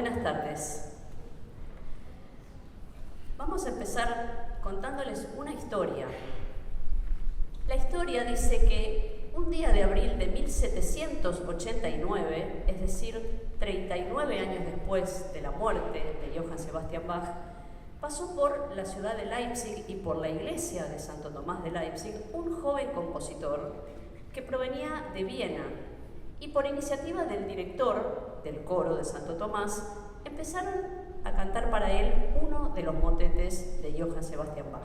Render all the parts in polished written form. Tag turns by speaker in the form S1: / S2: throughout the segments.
S1: Buenas tardes. Vamos a empezar contándoles una historia. La historia dice que un día de abril de 1789, es decir, 39 años después de la muerte de Johann Sebastian Bach, pasó por la ciudad de Leipzig y por la iglesia de Santo Tomás de Leipzig un joven compositor que provenía de Viena, y por iniciativa del director del coro de Santo Tomás empezaron a cantar para él uno de los motetes de Johann Sebastian Bach.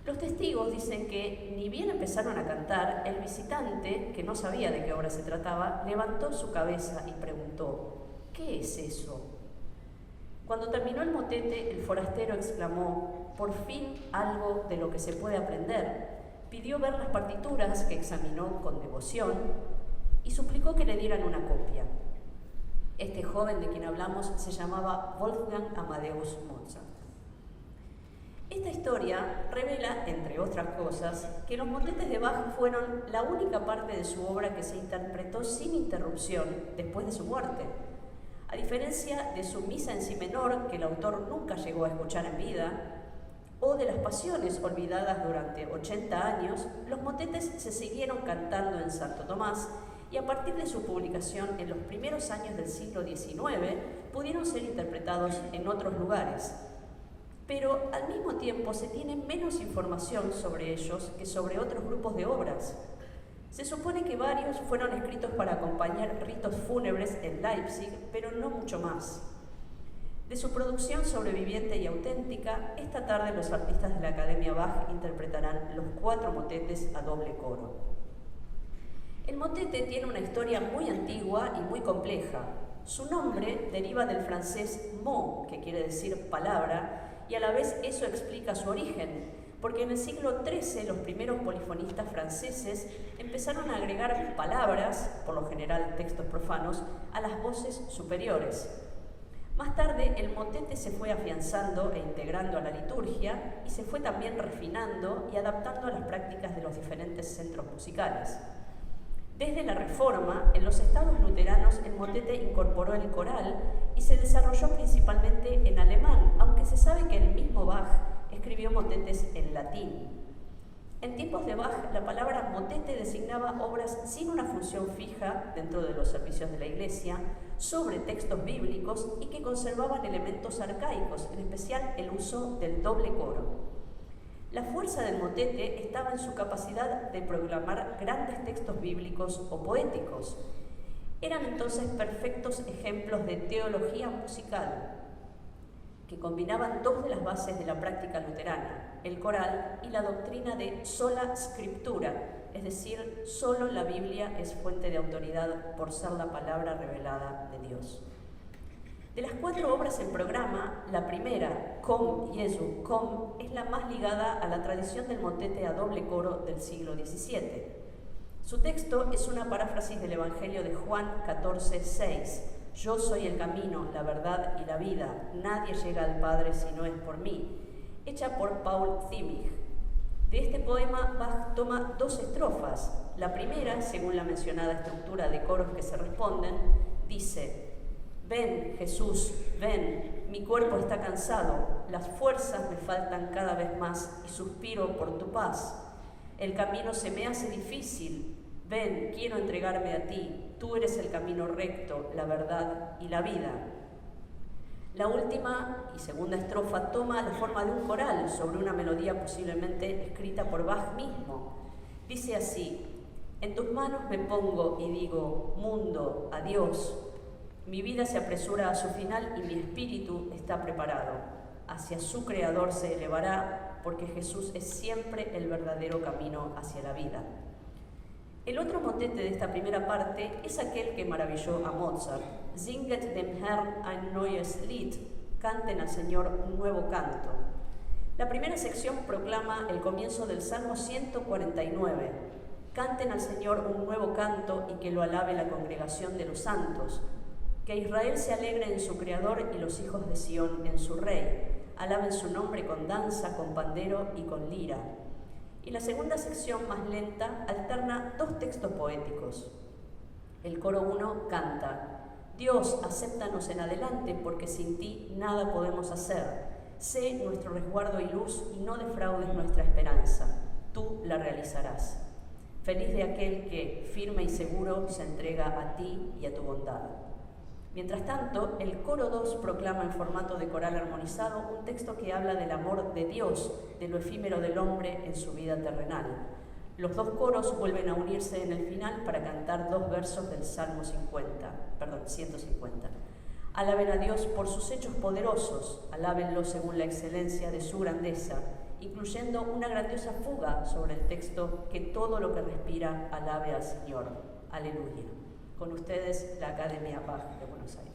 S1: Los testigos dicen que ni bien empezaron a cantar, el visitante, que no sabía de qué obra se trataba, levantó su cabeza y preguntó: ¿qué es eso? Cuando terminó el motete, el forastero exclamó: por fin algo de lo que se puede aprender. Pidió ver las partituras, que examinó con devoción, y suplicó que le dieran una copia. Este joven de quien hablamos se llamaba Wolfgang Amadeus Mozart. Esta historia revela, entre otras cosas, que los motetes de Bach fueron la única parte de su obra que se interpretó sin interrupción después de su muerte. A diferencia de su misa en si menor, que el autor nunca llegó a escuchar en vida, o de las pasiones olvidadas durante 80 años, los motetes se siguieron cantando en Santo Tomás, y a partir de su publicación en los primeros años del siglo XIX pudieron ser interpretados en otros lugares. Pero al mismo tiempo se tiene menos información sobre ellos que sobre otros grupos de obras. Se supone que varios fueron escritos para acompañar ritos fúnebres en Leipzig, pero no mucho más. De su producción sobreviviente y auténtica, esta tarde los artistas de la Academia Bach interpretarán los 4 motetes a doble coro. El motete tiene una historia muy antigua y muy compleja. Su nombre deriva del francés mot, que quiere decir palabra, y a la vez eso explica su origen, porque en el siglo XIII los primeros polifonistas franceses empezaron a agregar palabras, por lo general textos profanos, a las voces superiores. Más tarde el motete se fue afianzando e integrando a la liturgia y se fue también refinando y adaptando a las prácticas de los diferentes centros musicales. Desde la Reforma, en los estados luteranos el motete incorporó el coral y se desarrolló principalmente en alemán, aunque se sabe que el mismo Bach escribió motetes en latín. En tiempos de Bach, la palabra motete designaba obras sin una función fija dentro de los servicios de la Iglesia, sobre textos bíblicos y que conservaban elementos arcaicos, en especial el uso del doble coro. La fuerza del motete estaba en su capacidad de proclamar grandes textos bíblicos o poéticos. Eran entonces perfectos ejemplos de teología musical, que combinaban 2 de las bases de la práctica luterana, el coral y la doctrina de sola scriptura, es decir, solo la Biblia es fuente de autoridad por ser la palabra revelada de Dios. De las 4 obras en programa, la primera, Komm, Jesu, Komm, es la más ligada a la tradición del motete a doble coro del siglo XVII. Su texto es una paráfrasis del Evangelio de Juan 14:6. Yo soy el camino, la verdad y la vida. Nadie llega al Padre si no es por mí. Hecha por Paul Zimmig. De este poema, Bach toma 2 estrofas. La primera, según la mencionada estructura de coros que se responden, dice: ven, Jesús, ven, mi cuerpo está cansado, las fuerzas me faltan cada vez más y suspiro por tu paz. El camino se me hace difícil, ven, quiero entregarme a ti, tú eres el camino recto, la verdad y la vida. La última y segunda estrofa toma la forma de un coral sobre una melodía posiblemente escrita por Bach mismo. Dice así: en tus manos me pongo y digo, mundo, adiós. Mi vida se apresura a su final y mi espíritu está preparado. Hacia su Creador se elevará, porque Jesús es siempre el verdadero camino hacia la vida. El otro motete de esta primera parte es aquel que maravilló a Mozart. Singet dem Herrn ein neues Lied, canten al Señor un nuevo canto. La primera sección proclama el comienzo del Salmo 149. Canten al Señor un nuevo canto y que lo alabe la congregación de los santos. Que Israel se alegre en su Creador y los hijos de Sión en su Rey. Alaben su nombre con danza, con pandero y con lira. Y la segunda sección, más lenta, alterna 2 textos poéticos. El coro 1 canta: Dios, acéptanos en adelante, porque sin ti nada podemos hacer. Sé nuestro resguardo y luz, y no defraudes nuestra esperanza. Tú la realizarás. Feliz de aquel que, firme y seguro, se entrega a ti y a tu bondad. Mientras tanto, el coro 2 proclama en formato de coral armonizado un texto que habla del amor de Dios, de lo efímero del hombre en su vida terrenal. Los dos coros vuelven a unirse en el final para cantar 2 versos del Salmo 150. Alaben a Dios por sus hechos poderosos, alábenlo según la excelencia de su grandeza, incluyendo una grandiosa fuga sobre el texto que todo lo que respira alabe al Señor. Aleluya. Con ustedes, la Academia Bach de Buenos Aires.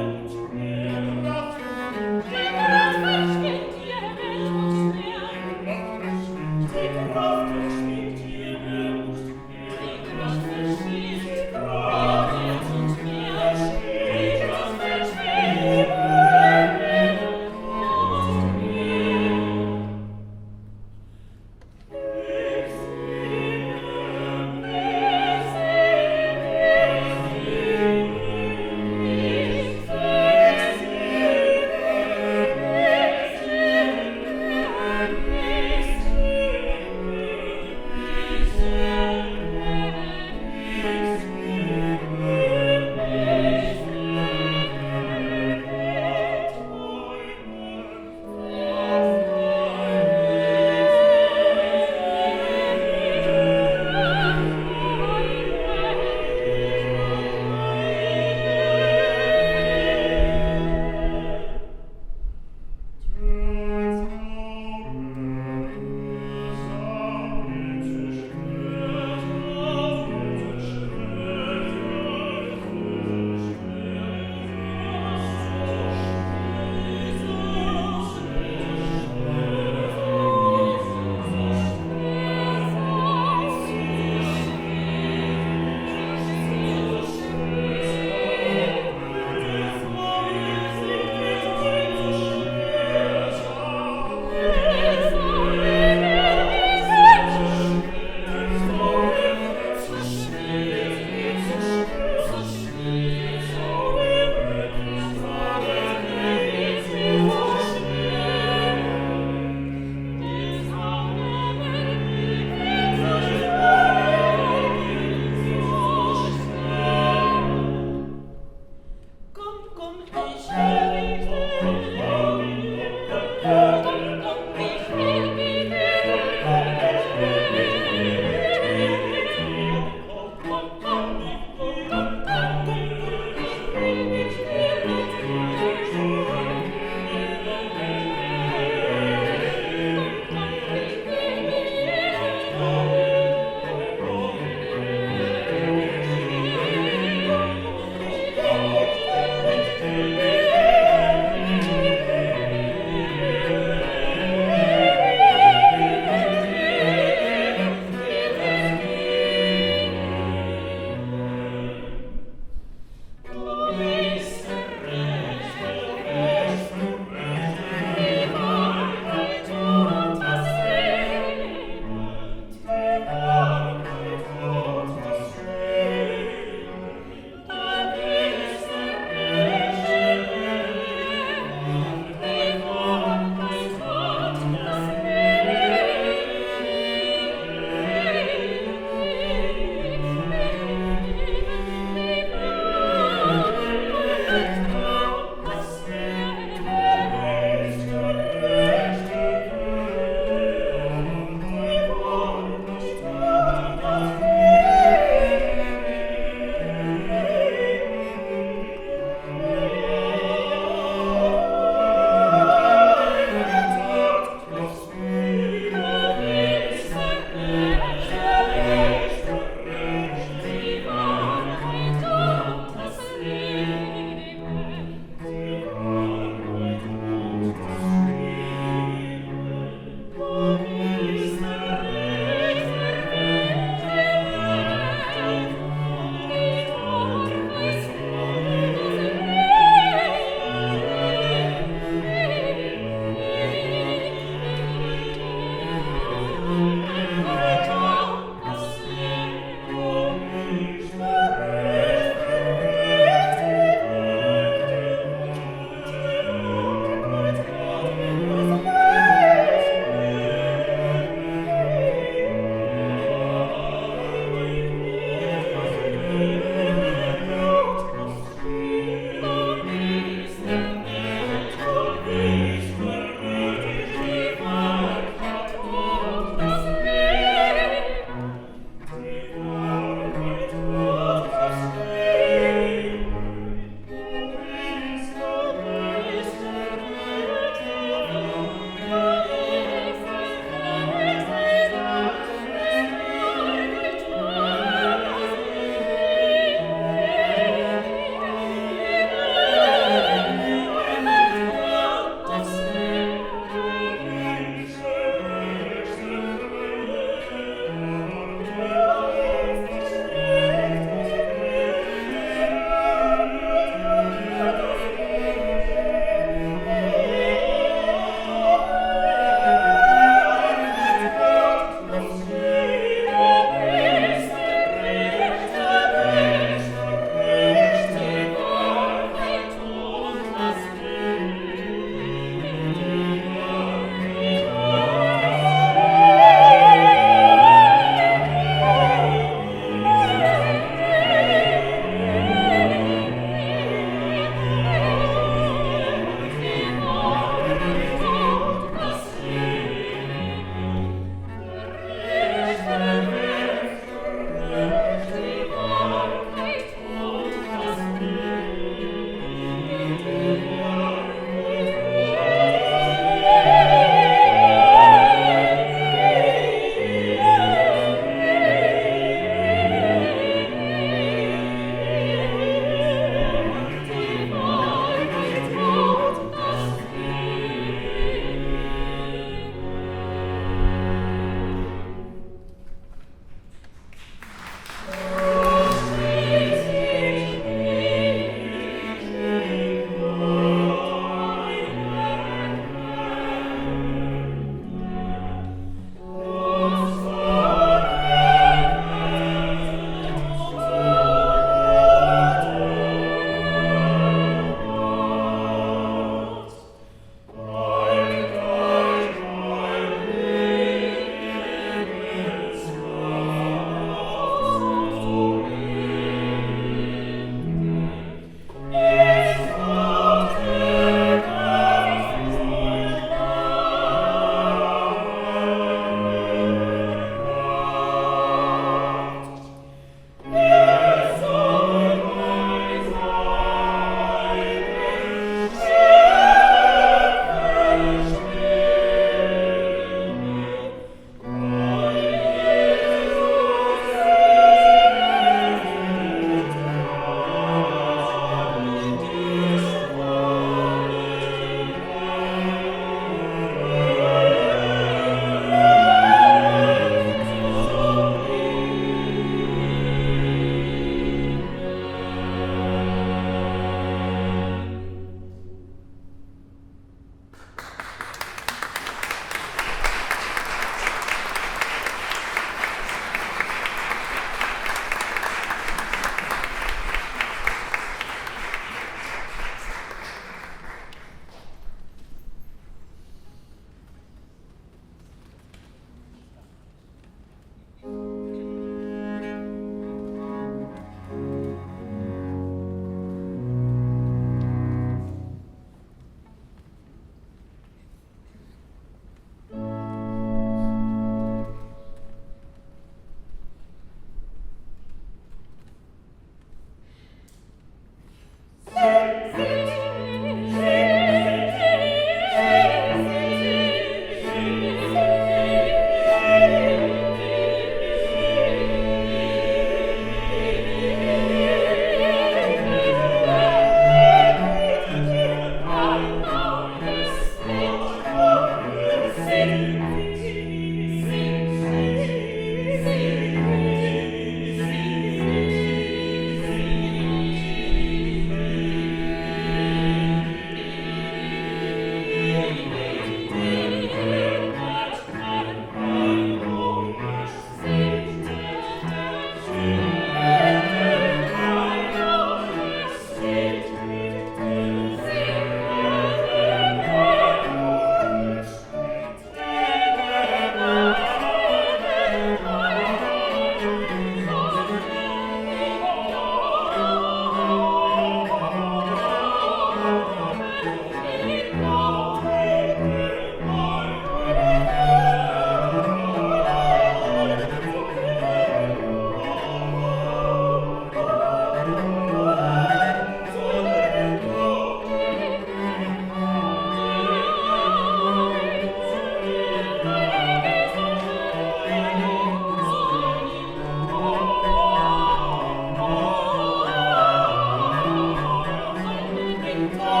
S2: Thank you.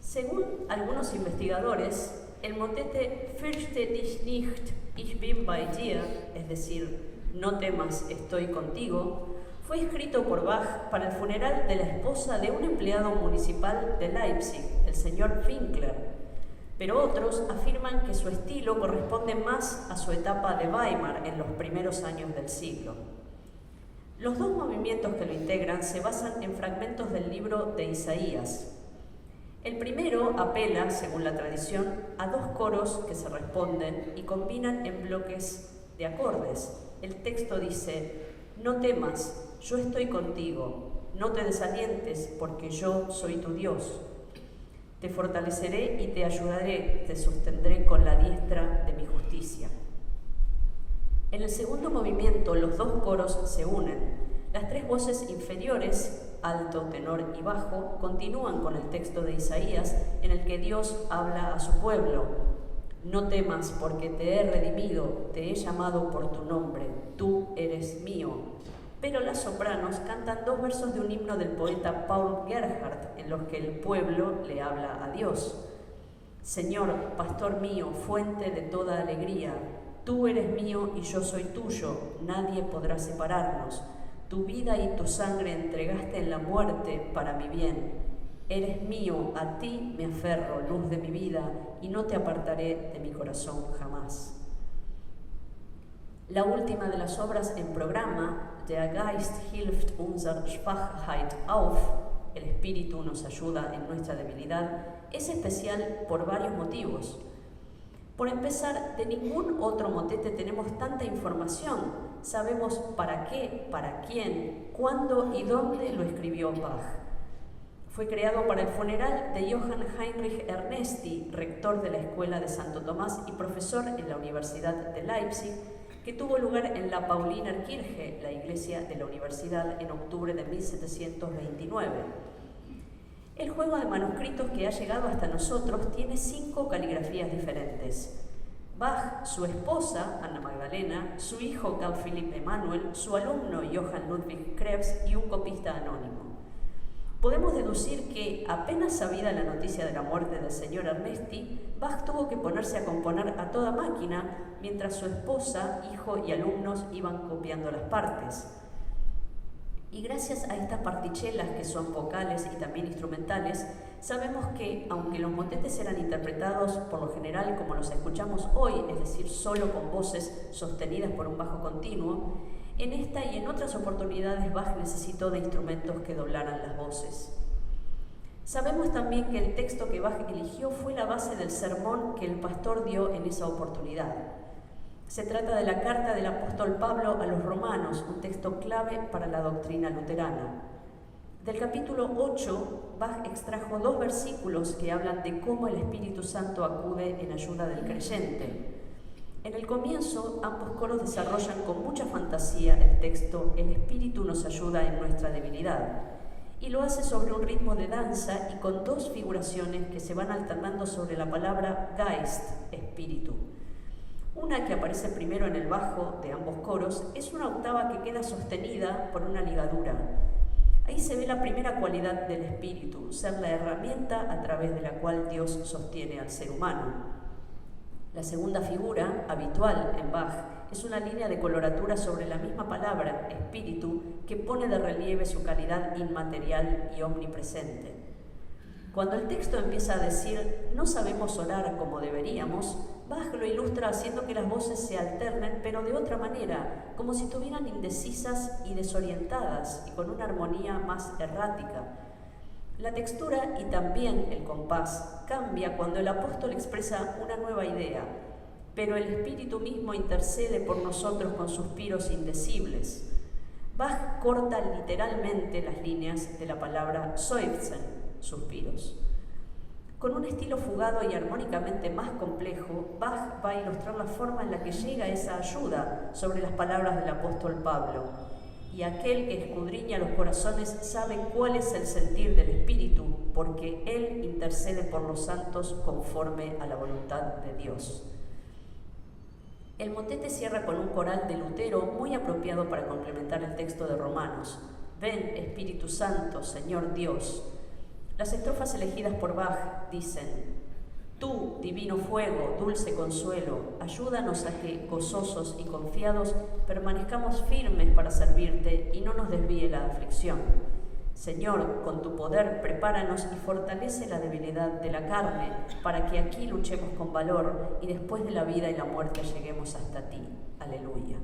S1: Según algunos investigadores, el motete Fürchte dich nicht, ich bin bei dir, es decir, no temas, estoy contigo, fue escrito por Bach para el funeral de la esposa de un empleado municipal de Leipzig, el señor Winkler, pero otros afirman que su estilo corresponde más a su etapa de Weimar en los primeros años del siglo. Los dos movimientos que lo integran se basan en fragmentos del libro de Isaías. El primero apela, según la tradición, a dos coros que se responden y combinan en bloques de acordes. El texto dice: no temas, yo estoy contigo, no te desalientes, porque yo soy tu Dios. Te fortaleceré y te ayudaré, te sostendré con la diestra de mi justicia. En el segundo movimiento, los dos coros se unen. Las tres voces inferiores, alto, tenor y bajo, continúan con el texto de Isaías en el que Dios habla a su pueblo. No temas, porque te he redimido, te he llamado por tu nombre, tú eres mío. Pero las sopranos cantan dos versos de un himno del poeta Paul Gerhardt en los que el pueblo le habla a Dios. Señor, pastor mío, fuente de toda alegría, tú eres mío y yo soy tuyo, nadie podrá separarnos. Tu vida y tu sangre entregaste en la muerte para mi bien. Eres mío, a ti me aferro, luz de mi vida, y no te apartaré de mi corazón jamás. La última de las obras en programa, Der Geist hilft unserer Schwachheit auf, el Espíritu nos ayuda en nuestra debilidad, es especial por varios motivos. Por empezar, de ningún otro motete tenemos tanta información. Sabemos para qué, para quién, cuándo y dónde lo escribió Bach. Fue creado para el funeral de Johann Heinrich Ernesti, rector de la Escuela de Santo Tomás y profesor en la Universidad de Leipzig, que tuvo lugar en la Paulinerkirche, la iglesia de la universidad, en octubre de 1729. El juego de manuscritos que ha llegado hasta nosotros tiene 5 caligrafías diferentes. Bach, su esposa, Anna Magdalena, su hijo Carl Philipp Emanuel, su alumno Johann Ludwig Krebs y un copista anónimo. Podemos deducir que, apenas sabida la noticia de la muerte del señor Ernesti, Bach tuvo que ponerse a componer a toda máquina, mientras su esposa, hijo y alumnos iban copiando las partes. Y gracias a estas partichelas, que son vocales y también instrumentales, sabemos que, aunque los motetes eran interpretados por lo general como los escuchamos hoy, es decir, solo con voces sostenidas por un bajo continuo, en esta y en otras oportunidades Bach necesitó de instrumentos que doblaran las voces. Sabemos también que el texto que Bach eligió fue la base del sermón que el pastor dio en esa oportunidad. Se trata de la carta del apóstol Pablo a los romanos, un texto clave para la doctrina luterana. Del capítulo 8, Bach extrajo 2 versículos que hablan de cómo el Espíritu Santo acude en ayuda del creyente. En el comienzo, ambos coros desarrollan con mucha fantasía el texto "El Espíritu nos ayuda en nuestra debilidad", y lo hace sobre un ritmo de danza y con 2 figuraciones que se van alternando sobre la palabra Geist, espíritu. Una, que aparece primero en el bajo de ambos coros, es una octava que queda sostenida por una ligadura. Ahí se ve la primera cualidad del espíritu, ser la herramienta a través de la cual Dios sostiene al ser humano. La segunda figura, habitual en Bach, es una línea de coloratura sobre la misma palabra, espíritu, que pone de relieve su calidad inmaterial y omnipresente. Cuando el texto empieza a decir "no sabemos orar como deberíamos", Bach lo ilustra haciendo que las voces se alternen, pero de otra manera, como si estuvieran indecisas y desorientadas y con una armonía más errática. La textura y también el compás cambia cuando el apóstol expresa una nueva idea, pero el Espíritu mismo intercede por nosotros con suspiros indecibles. Bach corta literalmente las líneas de la palabra seufzen, suspiros. Con un estilo fugado y armónicamente más complejo, Bach va a ilustrar la forma en la que llega esa ayuda sobre las palabras del apóstol Pablo. Y aquel que escudriña los corazones sabe cuál es el sentir del Espíritu, porque Él intercede por los santos conforme a la voluntad de Dios. El motete cierra con un coral de Lutero muy apropiado para complementar el texto de Romanos. Ven, Espíritu Santo, Señor Dios. Las estrofas elegidas por Bach dicen: tú, divino fuego, dulce consuelo, ayúdanos a que, gozosos y confiados, permanezcamos firmes para servirte y no nos desvíe la aflicción. Señor, con tu poder, prepáranos y fortalece la debilidad de la carne, para que aquí luchemos con valor y después de la vida y la muerte lleguemos hasta ti. Aleluya.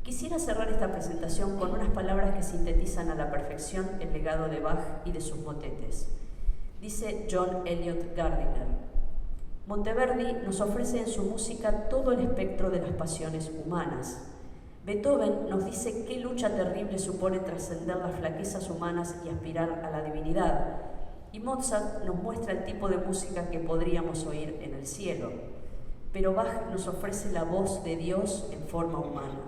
S1: Quisiera cerrar esta presentación con unas palabras que sintetizan a la perfección el legado de Bach y de sus motetes. Dice John Eliot Gardiner: Monteverdi nos ofrece en su música todo el espectro de las pasiones humanas. Beethoven nos dice qué lucha terrible supone trascender las flaquezas humanas y aspirar a la divinidad. Y Mozart nos muestra el tipo de música que podríamos oír en el cielo. Pero Bach nos ofrece la voz de Dios en forma humana.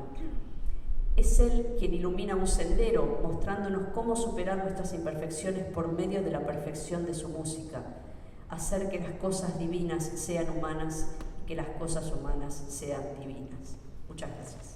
S1: Es Él quien ilumina un sendero, mostrándonos cómo superar nuestras imperfecciones por medio de la perfección de su música, hacer que las cosas divinas sean humanas y que las cosas humanas sean divinas. Muchas gracias.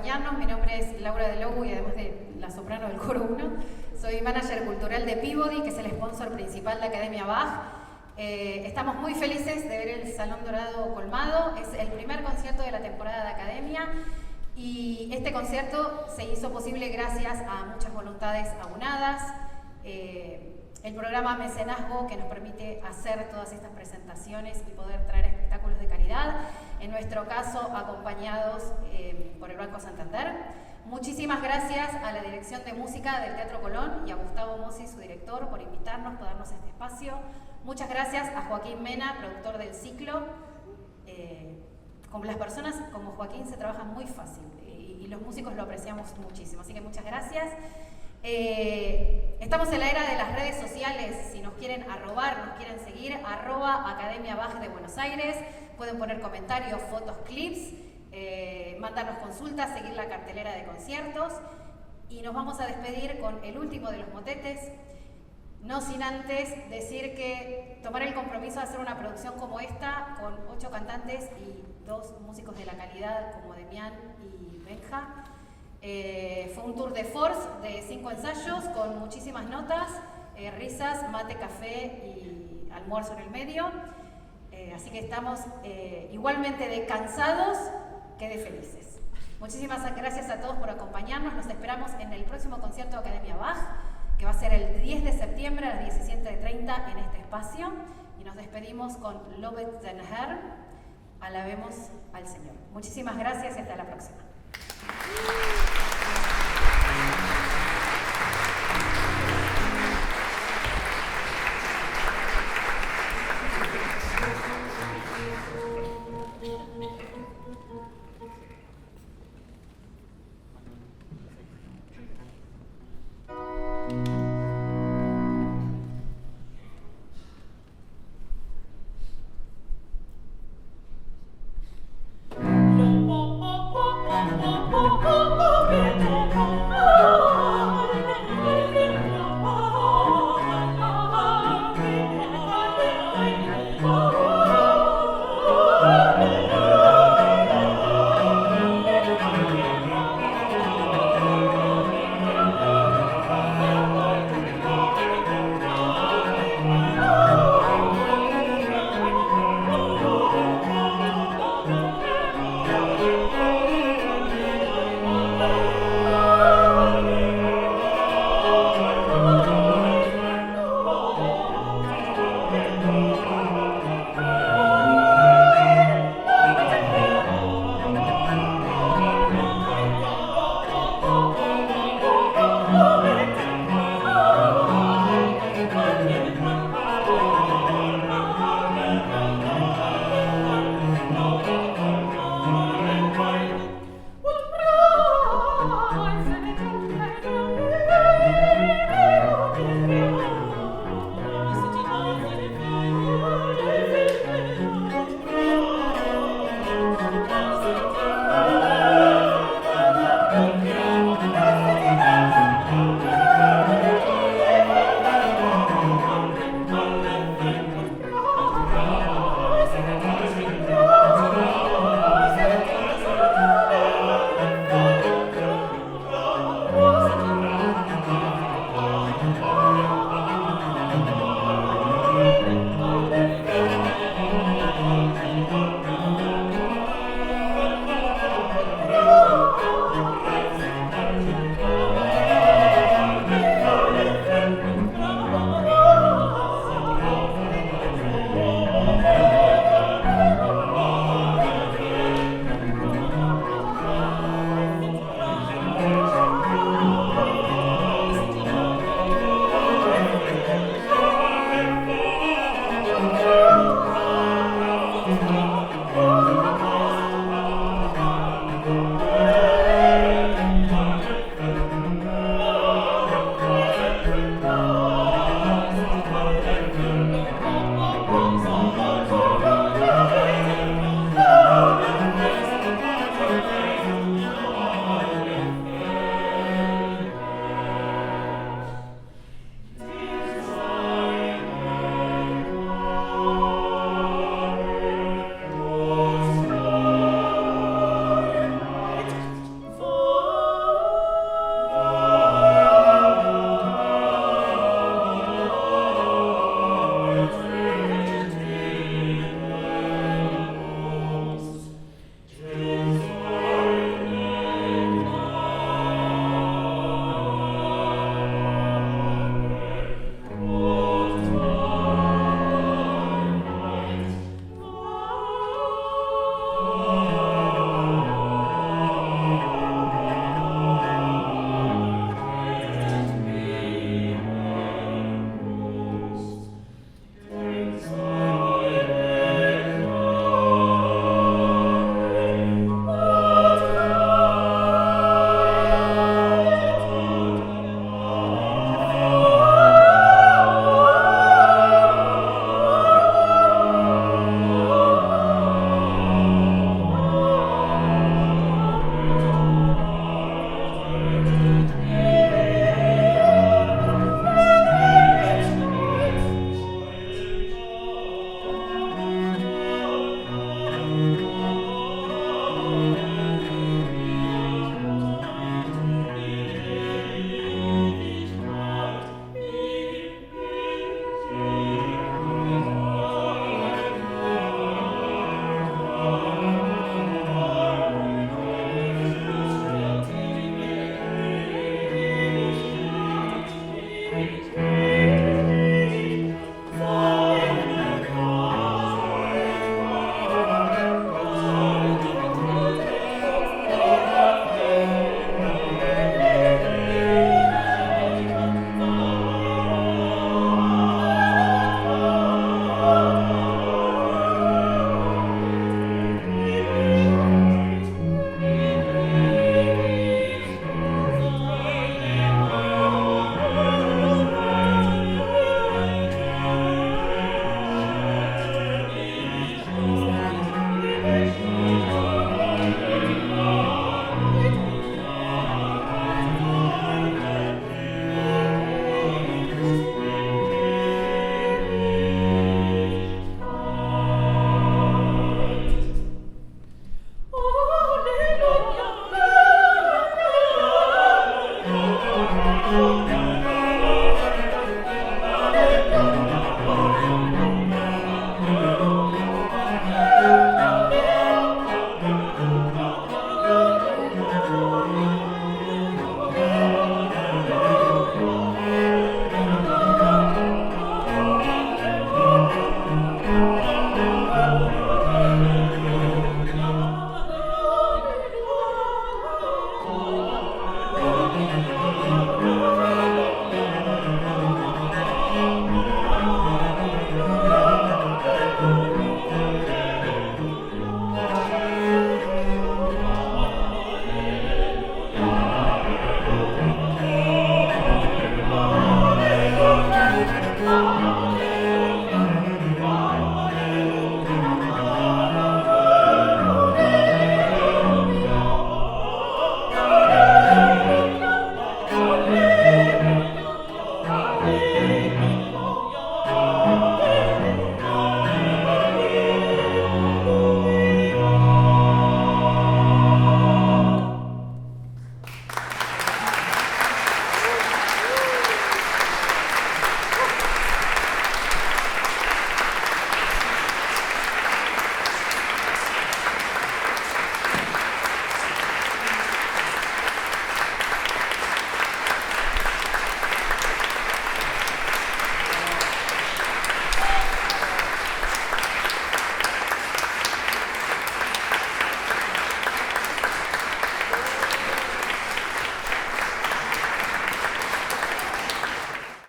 S2: acompañarnos. Mi nombre es Laura de Lobo y además de la soprano del coro 1, soy manager cultural de Peabody, que es el sponsor principal de Academia Bach. Estamos muy felices de ver el Salón Dorado colmado. Es el primer concierto de la temporada de Academia y este concierto se hizo posible gracias a muchas voluntades aunadas. El programa Mecenazgo, que nos permite hacer todas estas presentaciones y poder traer espectáculos de calidad, en nuestro caso acompañados por el Banco Santander. Muchísimas gracias a la Dirección de Música del Teatro Colón y a Gustavo Mossi, su director, por invitarnos, por darnos este espacio. Muchas gracias a Joaquín Mena, productor del ciclo. Con las personas como Joaquín se trabaja muy fácil y los músicos lo apreciamos muchísimo, así que muchas gracias. Estamos en la era de las redes sociales. Si nos quieren arrobar, nos quieren seguir, @Academia Bach de Buenos Aires. Pueden poner comentarios, fotos, clips, mandarnos consultas, seguir la cartelera de conciertos. Y nos vamos a despedir con el último de los motetes, no sin antes decir que tomar el compromiso de hacer una producción como esta, con 8 cantantes y 2 músicos de la calidad como Demián y Benja. Fue un tour de force de 5 ensayos con muchísimas notas, risas, mate, café y almuerzo en el medio. Así que estamos igualmente de cansados que de felices. Muchísimas gracias a todos por acompañarnos. Nos esperamos en el próximo concierto de Academia Bach, que va a ser el 10 de septiembre a las 17:30 en este espacio. Y nos despedimos con Lobet den Herrn, alabemos al Señor. Muchísimas gracias y hasta la próxima.